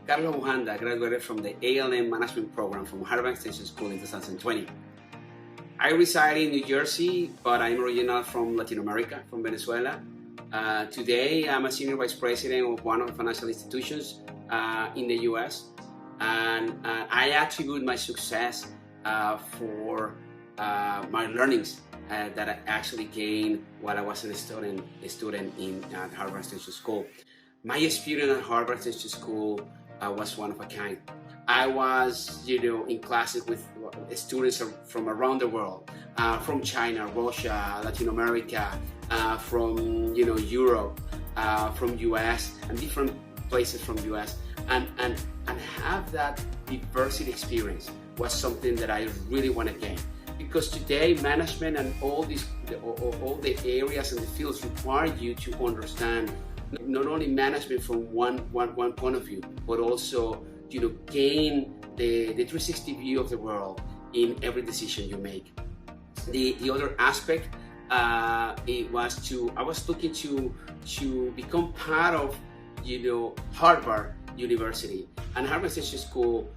Carlos Bujanda graduated from the ALM Management Program from Harvard Extension School in 2020. I reside in New Jersey, but I'm original from Latin America, from Venezuela. Today, I'm a Senior Vice President of one of the financial institutions in the US, and I attribute my success for my learnings that I actually gained while I was a student in Harvard Extension School. My experience at Harvard Extension School was one of a kind. I was, in classes with students from around the world, from China, Russia, Latin America, from Europe, from US, and different places from US, and have that diversity experience was something that I really want to gain. Because today, management and all the areas and the fields require you to understand not only management from one point of view, but also gain the 360 view of the world in every decision you make. The other aspect I was looking to become part of Harvard University, and Harvard Extension School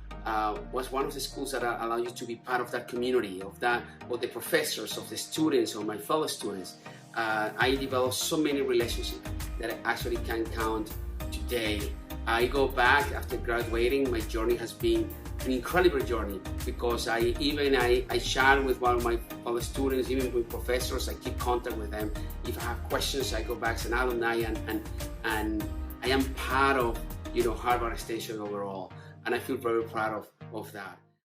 was one of the schools that allow you to be part of that community, of the professors, of the students, or my fellow students. I developed so many relationships that I actually can count today. I go back after graduating. My journey has been an incredible journey because I share with one of my fellow students, even with professors. I keep contact with them. If I have questions, I go back as an alumni, and I am part of Harvard Extension overall, and I feel very proud of that.